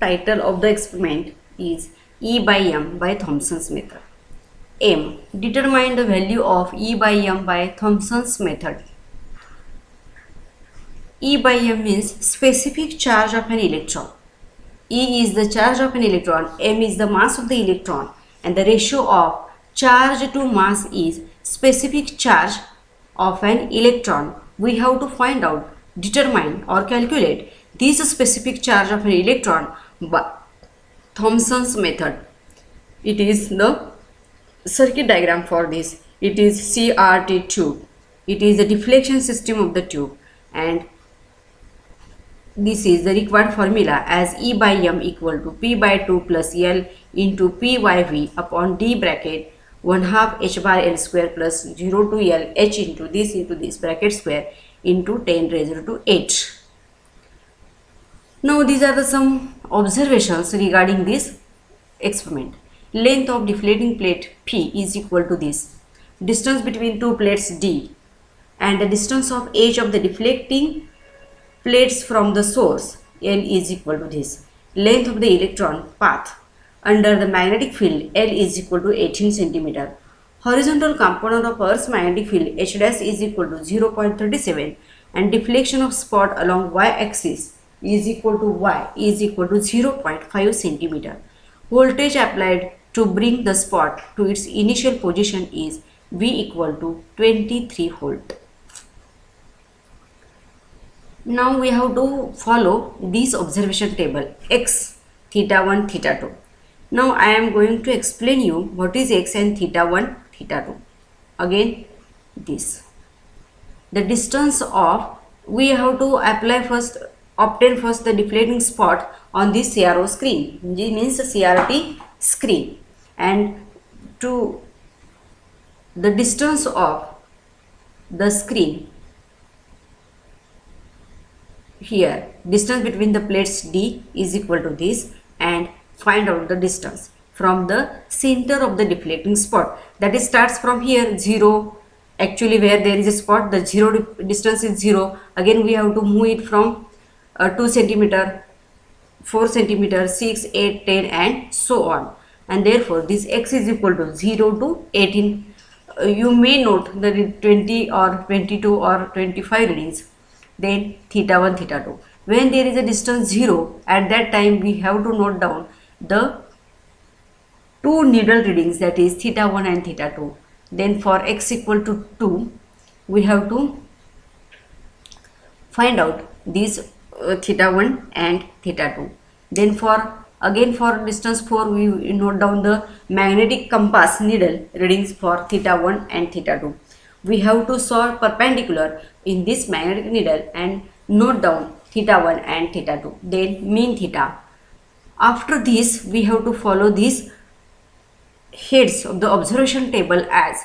title of the experiment is E by M by Thomson's method. M. Determine the value of E by M by Thomson's method. E by M means specific charge of an electron. E is the charge of an electron, M is the mass of the electron, and the ratio of charge to mass is specific charge of an electron. We have to find out, determine or calculate this specific charge of an electron by Thomson's method. It is the circuit diagram for this. It is CRT tube. It is the deflection system of the tube, and this is the required formula as E by M equal to P by 2 plus L into P by V upon D bracket 1/2 H bar L square plus 0 to L H into this bracket square into 10 raised to 8. Now these are the some observations regarding this experiment. Length of deflating plate P is equal to this. Distance between two plates D, and the distance of each of the deflecting plates from the source L is equal to this. Length of the electron path under the magnetic field L is equal to 18 cm. Horizontal component of Earth's magnetic field H dash is equal to 0.37, and deflection of spot along y axis is equal to 0.5 cm. Voltage applied to bring the spot to its initial position is V equal to 23 volt. Now we have to follow this observation table x, theta 1, theta 2. Now I am going to explain you what is x and theta 1, theta 2. Again this. The distance of, we have to obtain first the deflating spot on this CRO screen, which means CRT screen, and to the distance of the screen here, distance between the plates D is equal to this, and find out the distance from the center of the deflecting spot, that is starts from here 0. Actually where there is a spot, the distance is 0. Again we have to move it from 2 cm, 4 cm, 6, 8, 10 and so on, and therefore this x is equal to 0 to 18. You may note the 20 or 22 or 25 readings. Then theta 1, theta 2. When there is a distance 0, at that time we have to note down the two needle readings, that is theta 1 and theta 2. Then for x equal to 2, we have to find out this theta 1 and theta 2. Then for distance 4, we note down the magnetic compass needle readings for theta 1 and theta 2. We have to solve perpendicular in this magnetic needle and note down theta 1 and theta 2. Then mean theta. After this we have to follow these heads of the observation table as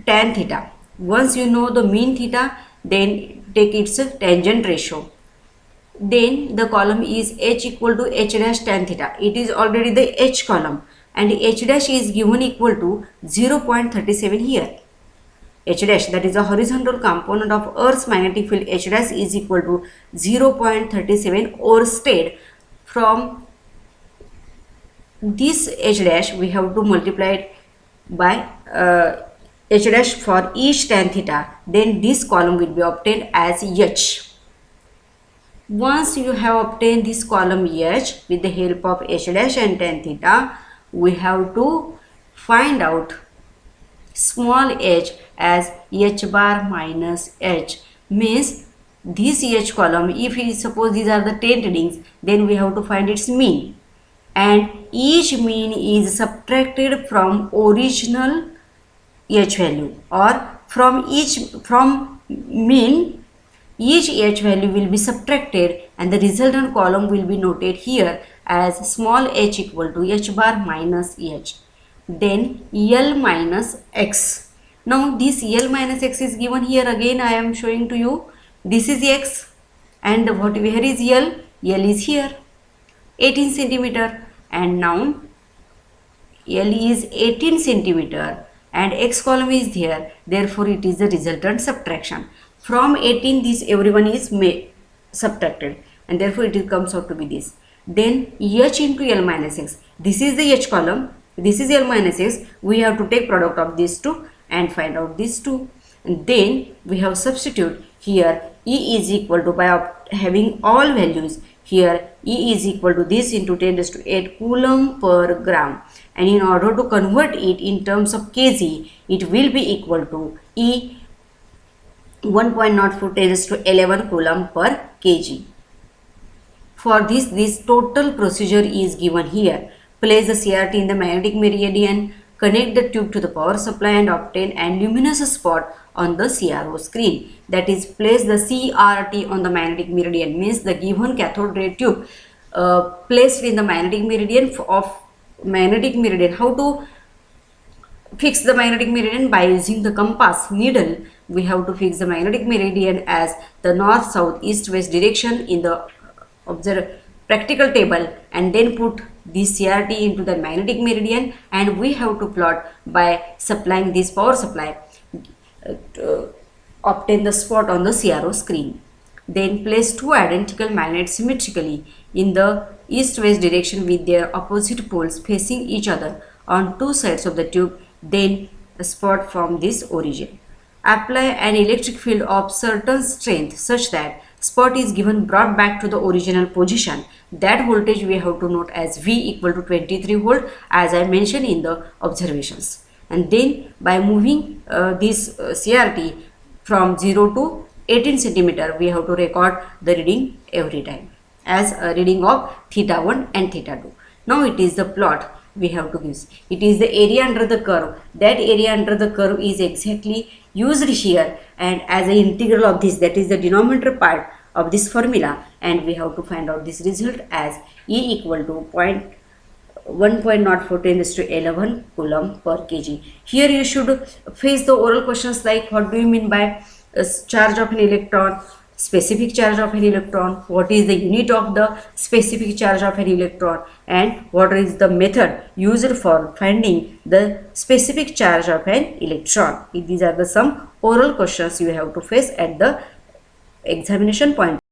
tan theta. Once you know the mean theta, then take its tangent ratio. Then the column is H equal to H dash tan theta. It is already the H column, and H dash is given equal to 0.37 here. H dash, that is the horizontal component of Earth's magnetic field H dash, is equal to 0.37, or state from this H dash we have to multiply it by H dash for each tan theta. Then this column will be obtained as H. Once you have obtained this column H with the help of H dash and tan theta, we have to find out small h as H bar minus H, means this H column, if we suppose these are the 10 readings, then we have to find its mean, and each mean is subtracted from original H value, or from mean each H value will be subtracted, and the resultant column will be noted here as small h equal to H bar minus H. Then L minus X. Now this L minus X is given here. Again I am showing to you, this is X, and where is L? L is here, 18 cm, and now L is 18 cm and X column is there, therefore it is the resultant subtraction. From 18 this everyone is subtracted, and therefore it comes out to be this. then H into L minus X. This is the H column, this is L minus X. We have to take product of these two and find out these two. And then we have substitute here E is equal to, by having all values, here E is equal to this into 10 raised to 8 coulomb per gram, and in order to convert it in terms of kg, it will be equal to E 1.04 10 raised to 11 coulomb per kg. For this total procedure is given here. Place the CRT in the magnetic meridian, connect the tube to the power supply and obtain a luminous spot on the CRO screen. That is, place the CRT on the magnetic meridian, means the given cathode ray tube placed in the magnetic meridian of magnetic meridian. How to fix the magnetic meridian? By using the compass needle. We have to fix the magnetic meridian as the north, south, east, west direction in the practical table, and then put this CRT into the magnetic meridian, and we have to plot by supplying this power supply to obtain the spot on the CRO screen. Then place two identical magnets symmetrically in the east-west direction with their opposite poles facing each other on two sides of the tube, then a spot from this origin. Apply an electric field of certain strength such that spot is given brought back to the original position. That voltage we have to note as V equal to 23 volt, as I mentioned in the observations. And then by moving this CRT from 0 to 18 centimeter, we have to record the reading every time as a reading of theta 1 and theta 2. Now it is the plot we have to use. It is the area under the curve. That area under the curve is exactly used here, and as an integral of this, that is the denominator part of this formula, and we have to find out this result as E equal to 1.04 10 raised to 11 coulomb per kg. Here you should face the oral questions like, what do you mean by charge of an electron, specific charge of an electron, what is the unit of the specific charge of an electron, and what is the method used for finding the specific charge of an electron. These are the some oral questions you have to face at the examination point.